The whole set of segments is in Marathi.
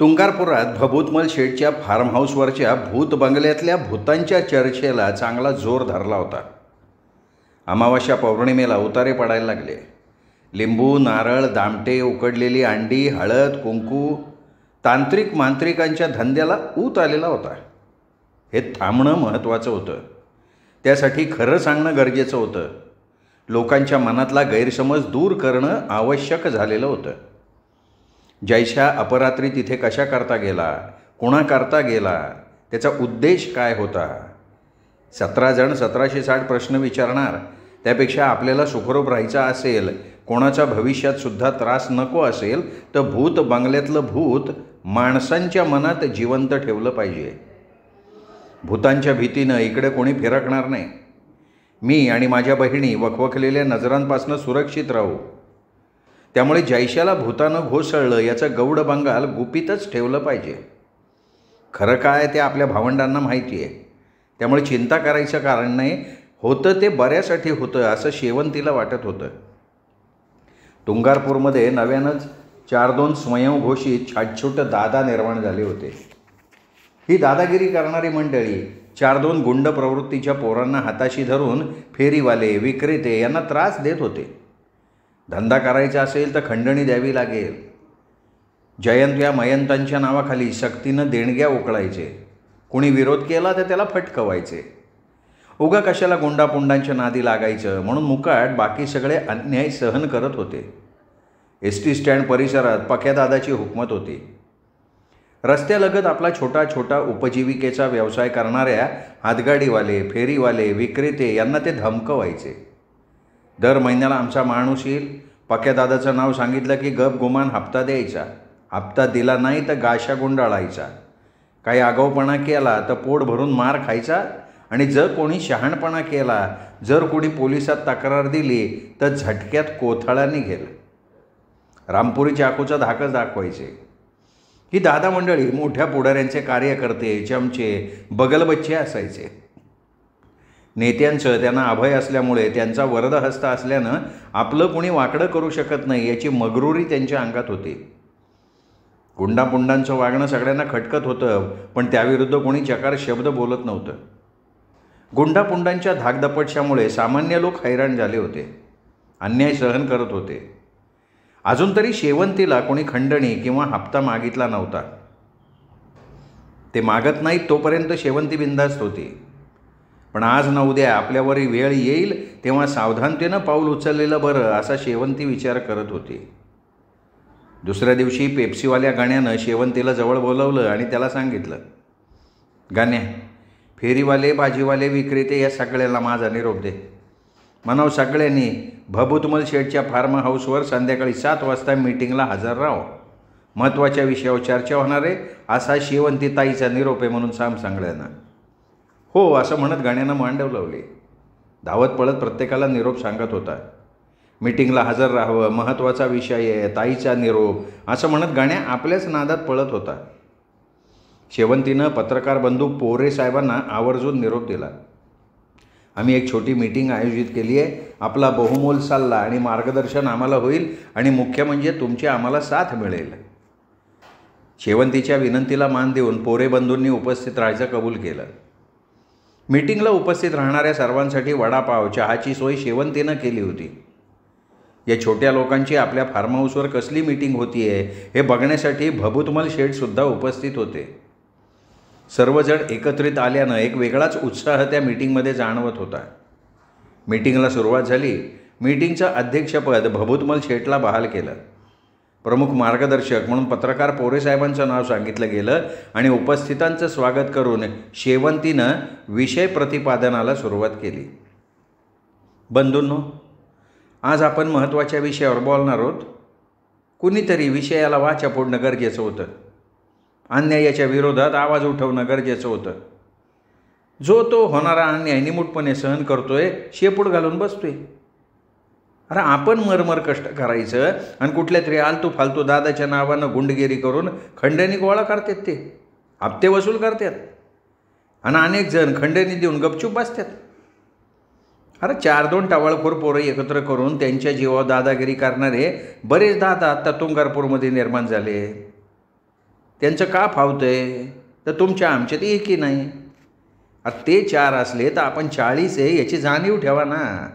तुंगारपुरात भभूतमल शेठच्या फार्म हाऊसवरच्या भूत बंगल्यातल्या भूतांच्या चर्चेला चांगला जोर धरला होता. अमावास्या पौर्णिमेला उतारे पडायला लागले. लिंबू, नारळ, दामटे, उकडलेली अंडी, हळद, कुंकू, तांत्रिक मांत्रिकांच्या धंद्याला ऊत आलेला होता. हे थांबणं महत्त्वाचं होतं. त्यासाठी खरं सांगणं गरजेचं होतं. लोकांच्या मनातला गैरसमज दूर करणं आवश्यक झालेलं होतं. जयशा अपरात्री तिथे कशा करता गेला, कोणाकरता गेला, त्याचा उद्देश काय होता? 17 जण 1760 प्रश्न विचारणार. त्यापेक्षा आपल्याला सुखरूप राहायचं असेल, कोणाचा भविष्यातसुद्धा त्रास नको असेल, तर भूत बंगल्यातलं भूत माणसांच्या मनात जिवंत ठेवलं पाहिजे. भूतांच्या भीतीनं इकडे कोणी फिरकणार नाही. मी आणि माझ्या बहिणी वखवखलेल्या नजरांपासून सुरक्षित राहू. त्यामुळे जयशाला भूतानं घोसळलं याचं गौड बंगाल गुपितच ठेवलं पाहिजे. खरं काय ते आपल्या भावंडांना माहिती आहे. त्यामुळे चिंता करायचं कारण नाही. होतं ते बऱ्यासाठी होतं असं शेवंतीला वाटत होतं. तुंगारपूरमध्ये नव्यानंच 4-2 स्वयंघोषित छाटछूट दादा निर्माण झाले होते. ही दादागिरी करणारी मंडळी 4-2 गुंड प्रवृत्तीच्या पोरांना हाताशी धरून फेरीवाले, विक्रेते यांना त्रास देत होते. धंदा करायचा असेल तर खंडणी द्यावी लागेल. जयंत या मयंतांच्या नावाखाली सक्तीनं देणग्या उकळायचे. कुणी विरोध केला तर त्याला फटकवायचे. उगा कशाला गुंडापुंडांच्या नादी लागायचं म्हणून मुकाट बाकी सगळे अन्याय सहन करत होते. एस टी स्टँड परिसरात पक्यादादाची हुकमत होती. रस्त्यालगत आपला छोटा छोटा उपजीविकेचा व्यवसाय करणाऱ्या हातगाडीवाले, फेरीवाले, विक्रेते यांना ते धमकवायचे. दर महिन्याला आमचा माणूस येईल, पक्यादादाचं नाव सांगितलं की गप गुमान हप्ता द्यायचा. हप्ता दिला नाही तर गाशा गुंडाळायचा. काही आगाऊपणा केला तर पोट भरून मार खायचा. आणि जर कोणी शहाणपणा केला, जर कोणी पोलिसात तक्रार दिली तर झटक्यात कोथळाने गेलं. रामपुरी चाकूचा धाकच दाखवायचे. ही दादा मंडळी मोठ्या पुढाऱ्यांचे कार्यकर्ते, चमचे, बगलबच्चे असायचे. नेत्यांचं त्यांना अभय असल्यामुळे, त्यांचा वरदहस्त असल्यानं आपलं कोणी वाकडं करू शकत नाही याची मगरुरी त्यांच्या अंगात होती. गुंडापुंडांचं वागणं सगळ्यांना खटकत होतं, पण त्याविरुद्ध कोणी चकार शब्द बोलत नव्हतं. गुंडापुंडांच्या धाकदपटशामुळे सामान्य लोक हैराण झाले होते, अन्याय सहन करत होते. अजून तरी शेवंतीला कोणी खंडणी किंवा हप्ता मागितला नव्हता. ते मागत नाहीत तोपर्यंत शेवंती बिनधास्त होती. पण आज न उद्या आपल्यावर वेळ येईल तेव्हा सावधानतेनं पाऊल उचललेलं बरं असा शेवंती विचार करत होती. दुसऱ्या दिवशी पेप्सीवाल्या गाण्यानं शेवंतीला जवळ बोलवलं आणि त्याला सांगितलं, गाण्या, फेरीवाले, भाजीवाले, विक्रेते या सगळ्याला माझा निरोप दे. म्हणाव सगळ्यांनी भभूतमल शेठच्या फार्म हाऊसवर संध्याकाळी 7 वाजता मीटिंगला हजर राहो. महत्त्वाच्या विषयावर चर्चा होणार आहे असा शेवंती ताईचा निरोप आहे म्हणून सांग सगळ्यांना. हो असं म्हणत गाण्यानं मांडव लावली. धावत पळत प्रत्येकाला निरोप सांगत होता. मीटिंगला हजर राहावं, महत्त्वाचा विषय आहे, ताईचा निरोप असं म्हणत गाण्या आपल्याच नादात पळत होता. शेवंतीनं पत्रकार बंधू पोरे साहेबांना आवर्जून निरोप दिला. आम्ही एक छोटी मीटिंग आयोजित केली आहे. आपला बहुमोल सल्ला आणि मार्गदर्शन आम्हाला होईल आणि मुख्य म्हणजे तुमची आम्हाला साथ मिळेल. शेवंतीच्या विनंतीला मान देऊन पोरे बंधूंनी उपस्थित राहायचं कबूल केलं. मीटिंगला उपस्थित राहणाऱ्या सर्वांसाठी वडापाव, चहाची सोय शेवंतीनं केली होती. या छोट्या लोकांची आपल्या फार्म हाऊसवर कसली मीटिंग होती आहे हे बघण्यासाठी भभूतमल शेठसुद्धा उपस्थित होते. सर्वजण एकत्रित आल्यानं एक वेगळाच उत्साह त्या मीटिंगमध्ये जाणवत होता. मीटिंगला सुरुवात झाली. मीटिंगचं अध्यक्षपद भभूतमल शेठला बहाल केलं. प्रमुख मार्गदर्शक म्हणून पत्रकार पोरेसाहेबांचं नाव सांगितलं गेलं आणि उपस्थितांचं स्वागत करून शेवंतीनं विषय प्रतिपादनाला सुरुवात केली. बंधूंनो, आज आपण महत्त्वाच्या विषयावर बोलणार आहोत. कुणीतरी विषयाला वाचा फोडणं गरजेचं होतं. अन्यायाच्या विरोधात आवाज उठवणं गरजेचं होतं. जो तो होणारा अन्याय निमूटपणे सहन करतोय, शेपूट घालून बसतोय. अरे आपण मरमर कष्ट करायचं आणि कुठल्या तरी आलतू फालतू दादाच्या नावानं गुंडगिरी करून खंडणी गोळा करतात. ते हप्ते वसूल करतात आणि अनेक जण खंडणी देऊन गपचूप बसतात. अरे 4-2 टवाळखोर पोरं एकत्र करून त्यांच्या जीवावर दादागिरी करणारे बरेच दादा आता तुंगारपूरमध्ये निर्माण झाले. त्यांचं का फावतंय तर तुमच्या आमच्यात एकही नाही. आता ते 4 असले तर आपण 40 आहे याची जाणीव ठेवा ना.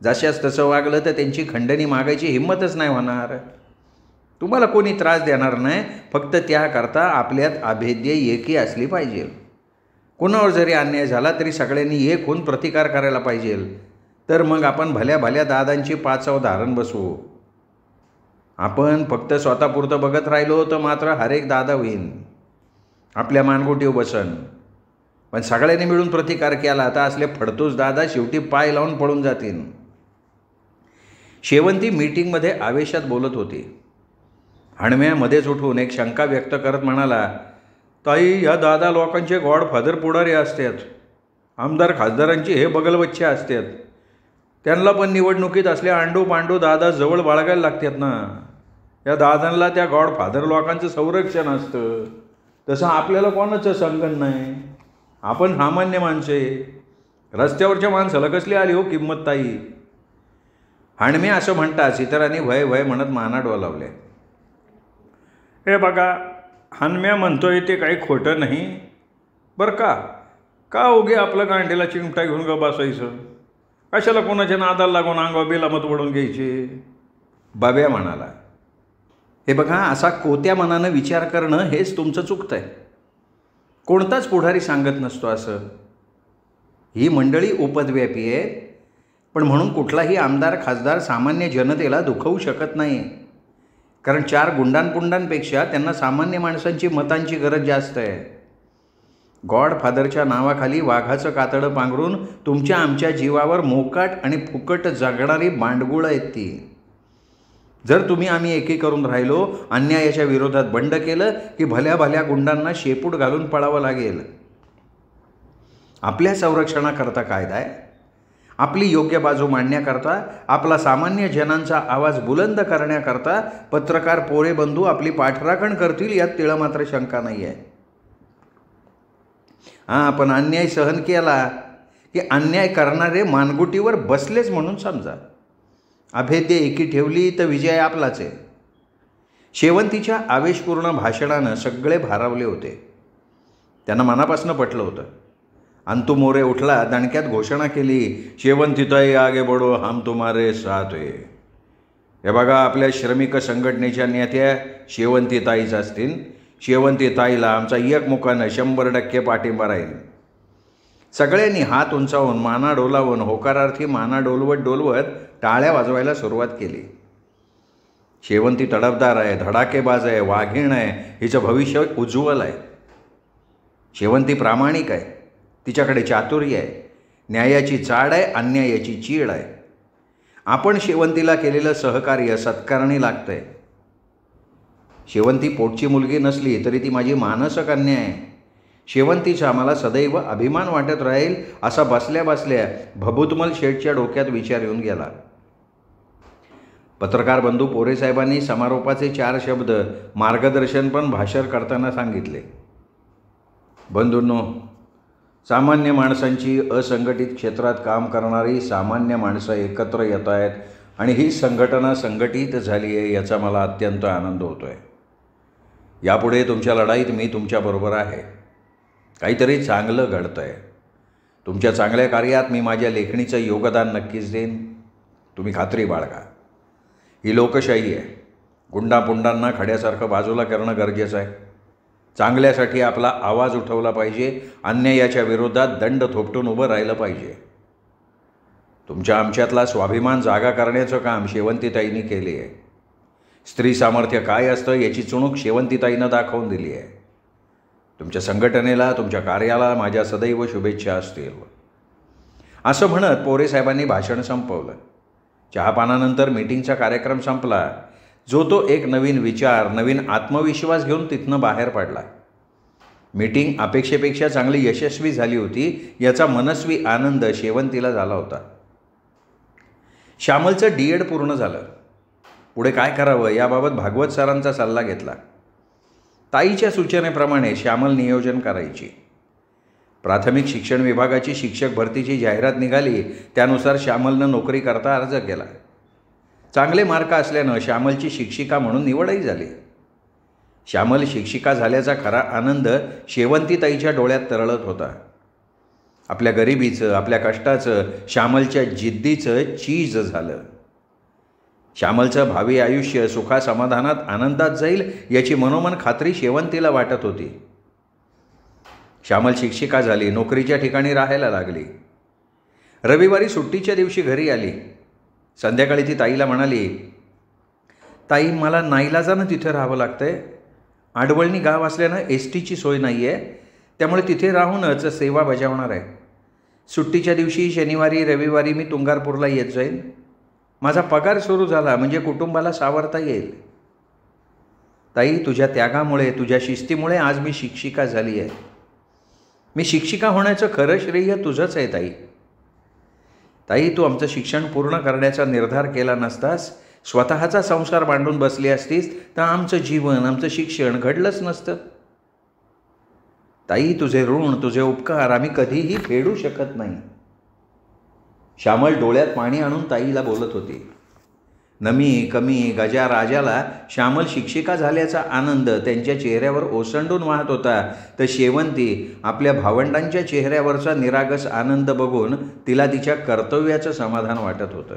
जशास तसं वागलं तर त्यांची खंडणी मागायची हिंमतच नाही होणार. तुम्हाला कोणी त्रास देणार नाही, फक्त त्याकरता आपल्यात अभेद्य एकी असली पाहिजे. कोणावर जरी अन्याय झाला तरी सगळ्यांनी एक होऊन प्रतिकार करायला पाहिजे. तर मग आपण भल्या भल्या दादांची पाचाव धारण बसवू. आपण फक्त स्वतःपुरतं बघत राहिलो तर मात्र हर एक दादा होईन, आपल्या मानगुटीवर बसन. पण सगळ्यांनी मिळून प्रतिकार केला तर असले फडतूस दादा शेवटी पाय लावून पळून जातील. शेवंती मीटिंगमध्ये आवेशात बोलत होती. हणम्या मध्येच उठून एक शंका व्यक्त करत म्हणाला, ताई, या दादा लोकांचे गॉडफादर पुढारी असतात. आमदार खासदारांची हे बगलबच्चे असतात. त्यांना पण निवडणुकीत असले आंडू पांडू दादा जवळ बाळगायला लागतात ना. या दादांना त्या गॉडफादर लोकांचं संरक्षण असतं. तसं आपल्याला कोणाचं संगण नाही. आपण सामान्य माणसे. रस्त्यावरच्या माणसाला कसली आली हो किंमत ताई. हणमे असं म्हणताच इतरांनी वय वय म्हणत माना डोलावले. हे बघा, हणम्या म्हणतोय ते काही खोटं नाही बरं का उगे आपलं गांडीला चिमटा घेऊन ग बसायचं. कशाला कोणाच्या नादाला लागून अंगावर बेलामत ओढून घ्यायचे. बाब्या म्हणाला, हे बघा, असा कोत्या मनानं विचार करणं हेच तुमचं चुकतंय. कोणताच पुढारी सांगत नसतो असं. ही मंडळी उपद्व्यापी आहे, पण म्हणून कुठलाही आमदार खासदार सामान्य जनतेला दुखवू शकत नाही. कारण 4 गुंडांपुंडांपेक्षा त्यांना सामान्य माणसांची मतांची गरज जास्त आहे. गॉडफादरच्या नावाखाली वाघाचं कातडं पांघरून तुमच्या आमच्या जीवावर मोकाट आणि फुकट जगणारी बांडगुळं आहेत ती. जर तुम्ही आम्ही एकी करून राहिलो, अन्यायाच्या विरोधात बंड केलं की भल्या भल्या गुंडांना शेपूट घालून पळावं लागेल. आपल्या संरक्षणाकरता कायदा आहे. आपली योग्य बाजू मांडण्याकरता, आपला सामान्य जनांचा आवाज बुलंद करण्याकरता पत्रकार पोरे बंधू आपली पाठराखण करतील यात तिळं मात्र शंका नाही आहे. हां, पण अन्याय सहन केला की अन्याय करणारे मानगुटीवर बसलेच म्हणून समजा. अभेद्य एकी ठेवली तर विजय आपलाच आहे. शेवंतीच्या आवेशपूर्ण भाषणानं सगळे भारावले होते. त्यांना मनापासून पटलं होतं. अंतू मोरे उठला, दणक्यात घोषणा केली, शेवंतीताई आगे बढो, हम तुम्हारे साथ है. हे बघा, आपल्या श्रमिक संघटनेच्या नेत्या शेवंतीताईच असतील. शेवंतीताईला आमचा एकमुखानं 100% पाठिंबा राहील. सगळ्यांनी हात उंचावून माना डोलावून होकारार्थी माना डोलवत टाळ्या वाजवायला सुरुवात केली. शेवंती तडफदार आहे, धडाकेबाज आहे, वाघीण आहे. हिचं भविष्य उज्ज्वल आहे. शेवंती प्रामाणिक आहे. तिच्याकडे चातुर्य आहे. न्यायाची चाड आहे, अन्यायाची चीड आहे. आपण शेवंतीला केलेलं सहकार्य सत्कारणी लागतंय. शेवंती पोटची मुलगी नसली तरी ती माझी मानस कन्या आहे. शेवंतीचा मला सदैव अभिमान वाटत राहील असा बसल्या बसल्या भभूतमल शेठच्या डोक्यात विचार येऊन गेला. पत्रकार बंधू पोरेसाहेबांनी समारोपाचे 4 शब्द मार्गदर्शन पण भाषण करताना सांगितले. बंधूंनो, सामान्य माणसांची असंघटित क्षेत्रात काम करणारी सामान्य माणसं एकत्र येत आहेत आणि ही संघटना संघटित झाली आहे याचा मला अत्यंत आनंद होतो आहे. यापुढे तुमच्या लढाईत मी तुमच्याबरोबर आहे. काहीतरी चांगलं घडतं आहे. तुमच्या चांगल्या कार्यात मी माझ्या लेखणीचं योगदान नक्कीच देईन. तुम्ही खात्री बाळगा. ही लोकशाही आहे. गुंडापुंडांना खड्यासारखं बाजूला करणं गरजेचं आहे. चांगल्यासाठी आपला आवाज उठवला पाहिजे. अन्यायाच्या विरोधात दंड थोपटून उभं राहिलं पाहिजे. तुमच्या आमच्यातला स्वाभिमान जागा करण्याचं काम शेवंतीताईंनी केले आहे. स्त्री सामर्थ्य काय असतं याची चुणूक शेवंतीताईंनं दाखवून दिली आहे. तुमच्या संघटनेला, तुमच्या कार्याला माझ्या सदैव शुभेच्छा असतील. असं म्हणत पोरेसाहेबांनी भाषण संपवलं. चहापानानंतर मीटिंगचा कार्यक्रम संपला. जो तो एक नवीन विचार, नवीन आत्मविश्वास घेऊन तिथनं बाहेर पडला. मीटिंग अपेक्षेपेक्षा चांगली यशस्वी झाली होती याचा मनस्वी आनंद शेवंतीला झाला होता. श्यामलचं D.Ed पूर्ण झालं. पुढे काय करावं याबाबत भागवत सरांचा सल्ला घेतला. ताईच्या सूचनेप्रमाणे श्यामल नियोजन करायची. प्राथमिक शिक्षण विभागाची शिक्षक भरतीची जाहिरात निघाली. त्यानुसार श्यामलनं नोकरी करता अर्ज केला. चांगले मार्क असल्यानं श्यामलची शिक्षिका म्हणून निवडही झाली. श्यामल शिक्षिका झाल्याचा खरा आनंद शेवंतीताईच्या डोळ्यात तरळत होता. आपल्या गरिबीचं, आपल्या कष्टाचं, श्यामलच्या जिद्दीचं चीज झालं. श्यामलचं भावी आयुष्य सुखासमाधानात आनंदात जाईल याची मनोमन खात्री शेवंतीला वाटत होती. श्यामल शिक्षिका झाली, नोकरीच्या ठिकाणी राहायला लागली. रविवारी सुट्टीच्या दिवशी घरी आली. संध्याकाळी ती ताईला म्हणाली, ताई मला नाईलाजानं तिथे राहावं लागतंय. आडवळणी गाव असल्यानं एसटीची सोय नाही आहे, त्यामुळे तिथे राहूनच सेवा बजावणार आहे. सुट्टीच्या दिवशी शनिवारी रविवारी मी तुंगारपूरला येत जाईन. माझा पगार सुरू झाला म्हणजे कुटुंबाला सावरता येईल. ताई तुझ्या त्यागामुळे, तुझ्या शिस्तीमुळे आज मी शिक्षिका झाली आहे. मी शिक्षिका होण्याचं खरं श्रेय तुझंच आहे ताई. ताई तू आमचं शिक्षण पूर्ण करण्याचा निर्धार केला नसतास, स्वतःचा संसार मांडून बसली असतीस तर आमचं जीवन, आमचं शिक्षण घडलंच नसतं. ताई तुझे ऋण, तुझे उपकार आम्ही कधीही फेडू शकत नाही. श्यामल डोळ्यात पाणी आणून ताईला बोलत होती. नमी कमी गजाराजाला श्यामल शिक्षिका झाल्याचा आनंद त्यांच्या चेहऱ्यावर ओसंडून वाहत होता, तर शेवंती आपल्या भावंडांच्या चेहऱ्यावरचा निरागस आनंद बघून तिला तिच्या कर्तव्याचं समाधान वाटत होतं.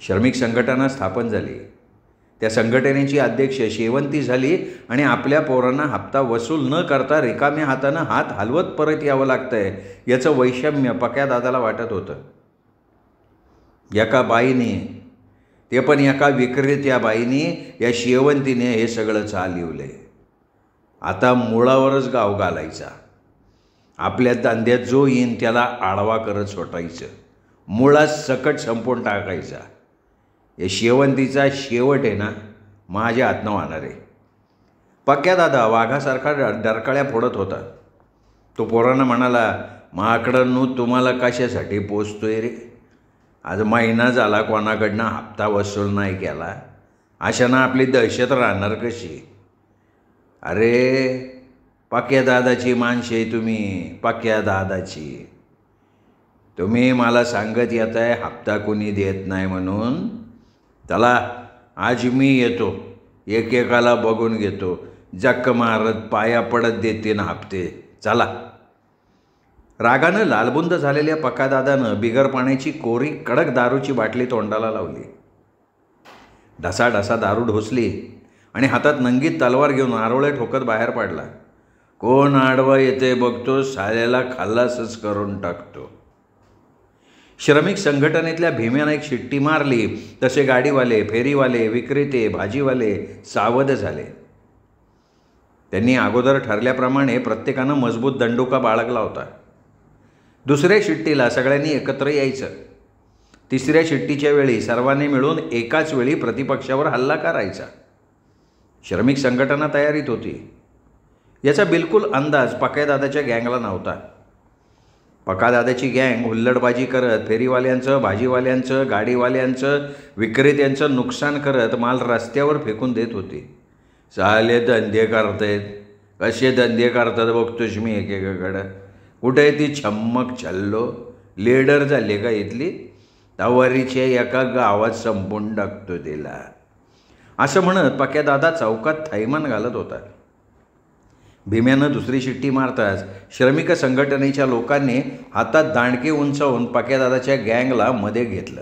श्रमिक संघटना स्थापन झाली. त्या संघटनेची अध्यक्ष शेवंती झाली आणि आपल्या पोरांना हप्ता वसूल न करता रिकाम्या हातानं हात हलवत परत यावं लागतंय याचं वैषम्य पक्या दादाला वाटत होतं. एका बाईने, ते पण एका विक्रेत्या बाईने, या शेवंतीने हे सगळं चालवलंय. आता मुळावरच गाव घालायचा. आपल्या धंद्यात जो येईन त्याला आडवा करत सोटायचं, मुळात सकट संपवून टाकायचा. या शेवंतीचा शेवट आहे ना माझ्या हातनं वाहणार आहे. पक्या दादा वाघासारखा डरकाळ्या फोडत होता. तो पोरांना म्हणाला, माकडांनो तुम्हाला कशासाठी पोचतोय रे? आज महिना झाला कोणाकडनं हप्ता वसूल नाही केला, अशानं आपली दहशत राहणार कशी? अरे पक्या दादाची माणसे आहे तुम्ही, पक्या दादाची. तुम्ही मला सांगत येताय हप्ता कोणी देत नाही म्हणून. चला आज मी येतो, एकेकाला बघून घेतो, जक्क मारत पाया पडत देते ना हप्ते. चला. रागानं लालबुंद झालेल्या पक्कादादानं बिगर पाण्याची कोरी कडक दारूची बाटली तोंडाला लावली. ढसाढसा दारू ढोसली आणि हातात नंगीत तलवार घेऊन आरोळे ठोकत बाहेर पडला. कोण आडवा येते बघतो, साल्याला खल्लासच करून टाकतो. श्रमिक संघटनेतल्या भीम्यानं एक शिट्टी मारली तसे गाडीवाले, फेरीवाले, विक्रेते, भाजीवाले सावध झाले. त्यांनी अगोदर ठरल्याप्रमाणे प्रत्येकानं मजबूत दंडुका बाळगला होता. दुसऱ्या शिट्टीला सगळ्यांनी एकत्र यायचं. तिसऱ्या शिट्टीच्या वेळी सर्वांनी मिळून एकाच वेळी प्रतिपक्षावर हल्ला करायचा. श्रमिक संघटना तयारीत होती. याचा बिलकुल अंदाज पक्यादादाच्या गँगला नव्हता. पक्कादादाची गँग हुल्लडबाजी करत फेरीवाल्यांचं, भाजीवाल्यांचं, गाडीवाल्यांचं, विक्रेत्यांचं नुकसान करत माल रस्त्यावर फेकून देत होती. साले धंदे करतायत, कसे धंदे करतात बघतोच मी एकेकाकडं. कुठे ती छम्मक छल्लो लीडर झाली का इथली? तवारीच्या एका गावात संपून टाकतो तिला, असं म्हणत पक्यादादा चौकात थैमान घालत होता. भीम्यानं दुसरी शिट्टी मारताच श्रमिक संघटनेच्या लोकांनी हातात दांडके उंचावून पक्यादादाच्या गँगला मध्ये घेतलं.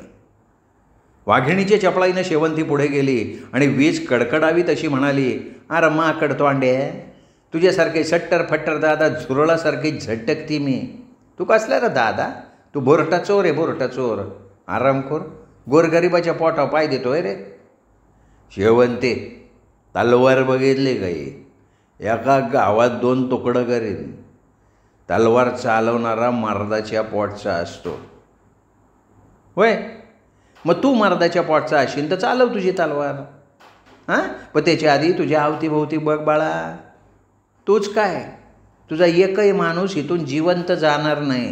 वाघिणीच्या चपळाईनं शेवंती पुढे गेली आणि वीज कडकडावी तशी म्हणाली, अरे माकड तोंडे, तुझ्यासारखे सट्टर फट्टर दादा झुरळासारखी झटकती मी. तू कसला रे दादा? तू बोरटा चोर आहे, बोरटा चोर, आरामखोर, गोरगरिबाच्या पोटावर पाय देतोय रे. शेवंती तलवार बघितली काही? एका गावात 2 तुकडं करीन. तलवार चालवणारा मर्दाच्या पोटचा असतो. होय, मग तू मर्दाच्या पोटचा असेल तर चालव तुझी तलवार. हां, पण त्याच्या आधी तुझ्या अवतीभोवती बघ बाळा. तूच काय, तुझा एकही माणूस इथून जिवंत जाणार नाही.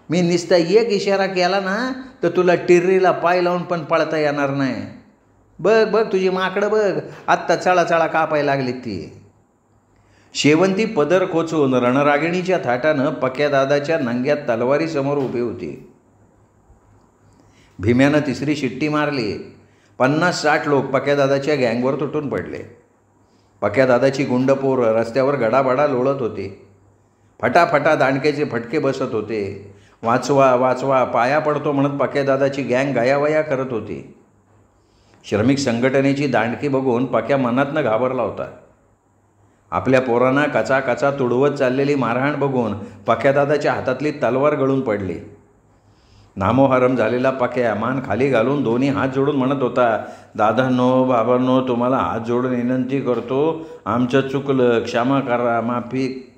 मी नुसता एक इशारा केला ना तर तुला टिर्रीला पाय लावून पण पळता येणार नाही. बघ बघ तुझी माकडं बघ, आत्ता चळाचळा कापायला लागली ती. शेवंती पदर खोचून रणरागिणीच्या थाटानं पक्यादादाच्या नंग्यात तलवारीसमोर उभी होती. भीम्यानं तिसरी शिट्टी मारली. 50-60 लोक पक्यादादाच्या गँगवर तुटून पडले. पक्यादादाची गुंडपोरं रस्त्यावर गडाबडा लोळत होती. फटाफटा दांडकेचे फटके बसत होते. वाचवा वाचवा, पाया पडतो म्हणत पक्यादादाची गँग गायावया करत होती. श्रमिक संघटनेची दांडकी बघून पक्या मनातनं घाबरला होता. आपल्या पोरांना कचा कचा तुडवत चाललेली मारहाण बघून पक्यादादाच्या हातातली तलवार गळून पडली. नामोहरम झालेला पक्या मान खाली घालून दोन्ही हात जोडून म्हणत होता, दादांनो, बाबांनो, तुम्हाला हात जोडून विनंती करतो, आमचं चुकलं, क्षमा करा, माफी.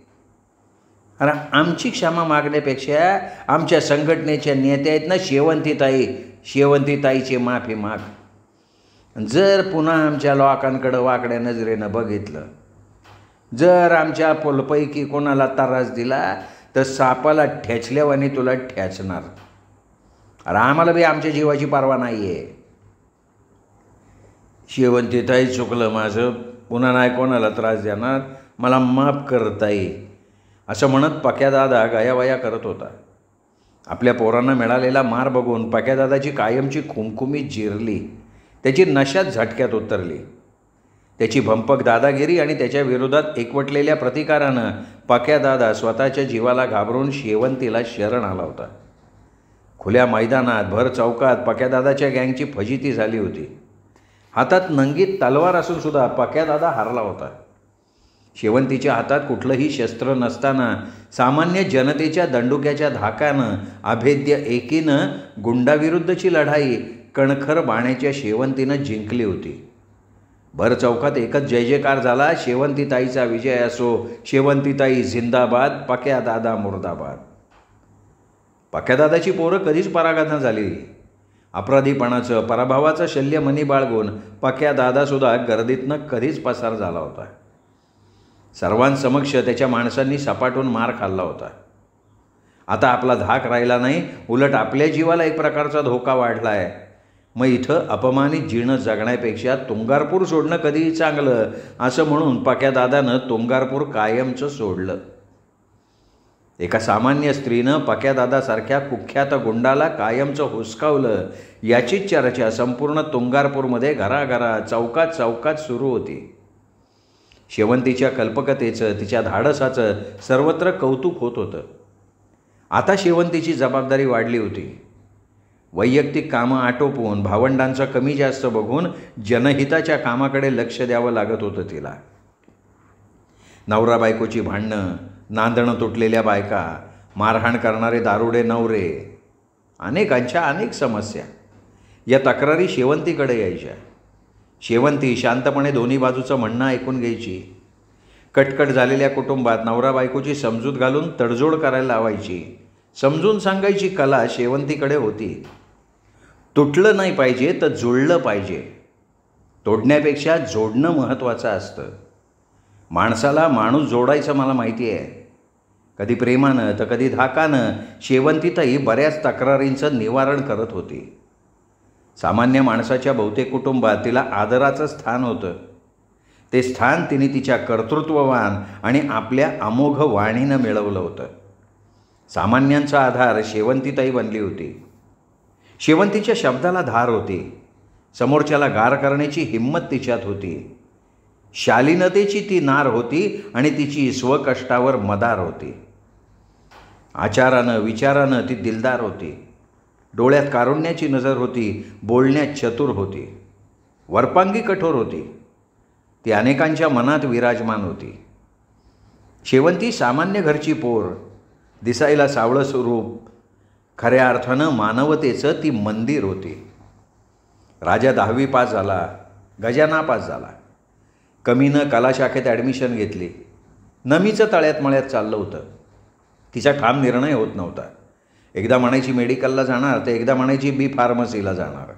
अरे आमची क्षमा मागण्यापेक्षा आमच्या संघटनेच्या नेत्या आहेत ना शेवंतीताईची माफी माग. जर पुन्हा आमच्या लोकांकडं वाकड्या नजरेनं बघितलं, जर आमच्या पोलपैकी कोणाला त्रास दिला तर सापाला ठेचल्यावानी तुला ठेचणार. अरे आम्हाला बी आमच्या जीवाची पर्वा नाही आहे. शेवंतीताई, चुकलं माझं, पुन्हा नाही कोणाला त्रास देणार, मला माफ करताई, असं म्हणत पक्यादादा गायावाया करत होता. आपल्या पोरांना मिळालेला मार बघून पक्यादादाची कायमची खुमखुमी जिरली. त्याची नशाच झटक्यात उतरली. त्याची भंपक दादागिरी आणि त्याच्या विरोधात एकवटलेल्या प्रतिकारानं पक्यादादा स्वतःच्या जीवाला घाबरून शेवंतीला शरण आला होता. खुल्या मैदानात भर चौकात पक्यादादाच्या गँगची फजिती झाली होती. हातात नंगीत तलवार असून सुद्धा पक्यादादा हारला होता. शेवंतीच्या हातात कुठलंही शस्त्र नसताना सामान्य जनतेच्या दंडुक्याच्या धाकानं अभेद्य एकीनं गुंडाविरुद्धची लढाई कणखर बाण्याच्या शेवंतीनं जिंकली होती. भर चौकात एकच जय जयकार झाला, शेवंतीताईचा विजय असो, शेवंतीताई जिंदाबाद, पक्यादादा मुर्दाबाद. पक्यादादाची पोरं कधीच परागत झाली. अपराधीपणाचं, पराभवाचं शल्य मनी बाळगून पक्यादादासुद्धा गर्दीतनं कधीच पसार झाला होता. सर्वांसमक्ष त्याच्या माणसांनी सपाटून मार खाल्ला होता. आता आपला धाक राहिला नाही, उलट आपल्या जीवाला एक प्रकारचा धोका वाढला आहे. मग इथं अपमानित जीणं जगण्यापेक्षा तुंगारपूर सोडणं कधीही चांगलं, असं म्हणून पक्यादादानं तुंगारपूर कायमचं सोडलं. एका सामान्य स्त्रीनं पक्यादादासारख्या कुख्यात गुंडाला कायमचं हुसकावलं, याचीच चर्चा संपूर्ण तुंगारपूरमध्ये घराघरात, चौकात चौकात सुरू होती. शेवंतीच्या कल्पकतेचं, तिच्या धाडसाचं सर्वत्र कौतुक होत होतं. आता शेवंतीची जबाबदारी वाढली होती. वैयक्तिक कामं आटोपून, भावंडांचं कमी जास्त बघून जनहिताच्या कामाकडे लक्ष द्यावं लागत होतं तिला. नवरा बायकोची भांडणं, नांदणं तुटलेल्या बायका, मारहाण करणारे दारुडे नवरे, अनेकांच्या अनेक समस्या, या तक्रारी शेवंतीकडे यायच्या. शेवंती शांतपणे दोन्ही बाजूचं म्हणणं ऐकून घ्यायची. कटकट झालेल्या कुटुंबात नवरा बायकोची समजूत घालून तडजोड करायला लावायची. समजून सांगायची कला शेवंतीकडे होती. तुटलं नाही पाहिजे तर जुळलं पाहिजे. तोडण्यापेक्षा जोडणं महत्त्वाचं असतं. माणसाला माणूस जोडायचं मला माहिती आहे. कधी प्रेमानं तर कधी धाकानं शेवंतीताई बऱ्याच तक्रारींचं निवारण करत होती. सामान्य माणसाच्या बहुतेक कुटुंबात तिला आदराचं स्थान होतं. ते स्थान तिने तिच्या कर्तृत्ववान आणि आपल्या अमोघ वाणीनं मिळवलं होतं. सामान्यांचा आधार शेवंतीताई बनली होती. शेवंतीच्या शब्दाला धार होती. समोरच्याला गार करण्याची हिंमत तिच्यात होती. शालीनतेची ती नार होती आणि तिची स्वकष्टावर मदार होती. आचारानं विचारानं ती दिलदार होती. डोळ्यात कारुण्याची नजर होती. बोलण्यात चतुर होती. वरपांगी कठोर होती. ती अनेकांच्या मनात विराजमान होती. शेवंती सामान्य घरची पोर, दिसायला सावळं स्वरूप, खऱ्या अर्थानं मानवतेचं ती मंदिर होती. राजा 10वी पास झाला, गजा नापास झाला. कमीनं कला शाखेत ॲडमिशन घेतली. नमीचं तळ्यात मळ्यात चाललं होतं. तिचा ठाम निर्णय होत नव्हता. एकदा म्हणायची मेडिकलला जाणार तर एकदा म्हणायची बी फार्मसीला जाणार.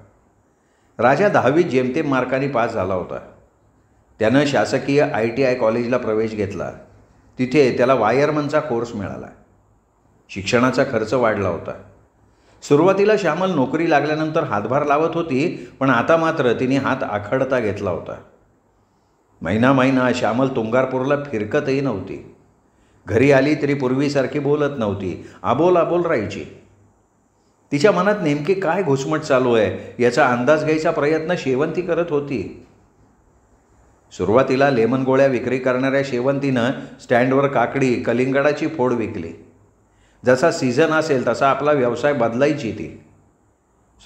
राजा 10वीत जेमतेम मार्कांनी पास झाला होता. त्यानं शासकीय ITI कॉलेजला प्रवेश घेतला. तिथे त्याला वायरमनचा कोर्स मिळाला. शिक्षणाचा खर्च वाढला होता. सुरुवातीला श्यामल नोकरी लागल्यानंतर हातभार लावत होती, पण आता मात्र तिने हात आखडता घेतला होता. महिना श्यामल तुंगारपूरला फिरकतही नव्हती. घरी आली तरी पूर्वीसारखी बोलत नव्हती. आबोल राहायची. तिच्या मनात नेमकी काय घुसमट चालू आहे याचा अंदाज घ्यायचा प्रयत्न शेवंती करत होती. सुरुवातीला लेमन गोळ्या विक्री करणाऱ्या शेवंतीनं स्टँडवर काकडी, कलिंगडाची फोड विकली. जसा सीझन असेल तसा आपला व्यवसाय बदलायची ती.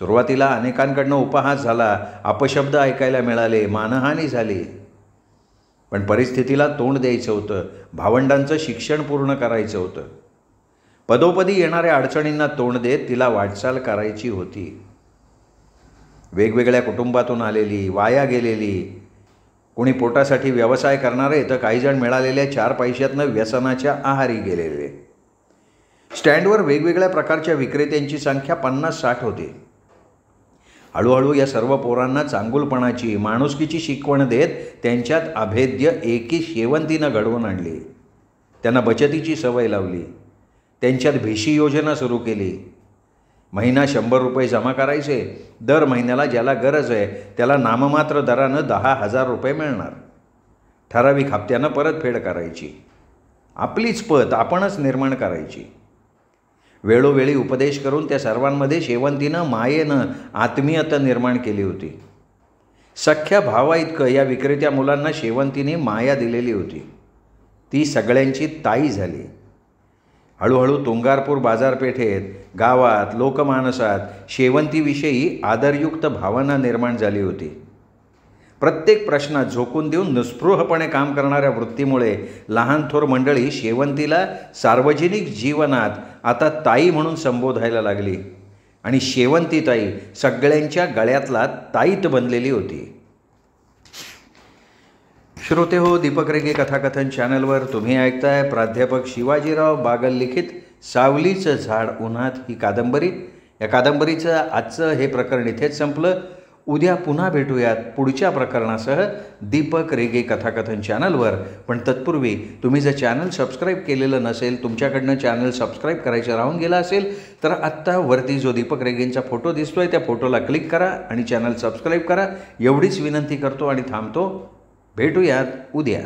सुरुवातीला अनेकांकडनं उपहास झाला, अपशब्द ऐकायला मिळाले, मानहानी झाली. पण परिस्थितीला तोंड द्यायचं होतं. भावंडांचं शिक्षण पूर्ण करायचं होतं. पदोपदी येणाऱ्या अडचणींना तोंड देत तिला वाटचाल करायची होती. वेगवेगळ्या कुटुंबातून आलेली, वाया गेलेली, कोणी पोटासाठी व्यवसाय करणारे तर काहीजण मिळालेल्या 4 पैशातनं व्यसनाच्या आहारी गेलेले. स्टँडवर वेगवेगळ्या प्रकारच्या विक्रेत्यांची संख्या 50-60 होती. हळूहळू या सर्व पोरांना चांगुलपणाची, माणुसकीची शिकवण देत त्यांच्यात अभेद्य एकी शेवंतीनं घडवून आणली. त्यांना बचतीची सवय लावली. त्यांच्यात भिशी योजना सुरू केली. महिना 100 रुपये जमा करायचे. दर महिन्याला ज्याला गरज आहे त्याला नाममात्र दरानं 10,000 रुपये मिळणार. ठराविक हप्त्यानं परतफेड करायची. आपलीच पत आपणच निर्माण करायची. वेळोवेळी उपदेश करून त्या सर्वांमध्ये शेवंतीनं मायेनं आत्मीयता निर्माण केली होती. सख्या भावाइतकं या विक्रेत्या मुलांना शेवंतीने माया दिलेली होती. ती सगळ्यांची ताई झाली. हळूहळू तुंगारपूर बाजारपेठेत, गावात, लोकमानसात शेवंतीविषयी आदरयुक्त भावना निर्माण झाली होती. प्रत्येक प्रश्नात झोकून देऊन निस्पृहपणे काम करणाऱ्या वृत्तीमुळे लहान थोर मंडळी शेवंतीला सार्वजनिक जीवनात आता ताई म्हणून संबोधायला लागली आणि शेवंती ताई सगळ्यांच्या गळ्यातला ताईत बनलेली होती. श्रोते हो, दीपक रेगे कथाकथन चॅनलवर तुम्ही ऐकताय प्राध्यापक शिवाजीराव बागल लिखित सावलीचं झाड उन्हात ही कादंबरी. या कादंबरीचं आजचं हे प्रकरण इथेच संपलं. उद्या पुन्हा भेटूयात पुढच्या प्रकरणासह दीपक रेगे कथाकथन चॅनलवर. पण तत्पूर्वी तुम्ही जर चॅनल सबस्क्राईब केलेलं नसेल, तुमच्याकडनं चॅनल सबस्क्राईब करायचं राहून गेलं असेल तर आत्ता वरती जो दीपक रेगेंचा फोटो दिसतोय त्या फोटोला क्लिक करा आणि चॅनल सबस्क्राईब करा. एवढीच विनंती करतो आणि थांबतो. भेटूयात उद्या.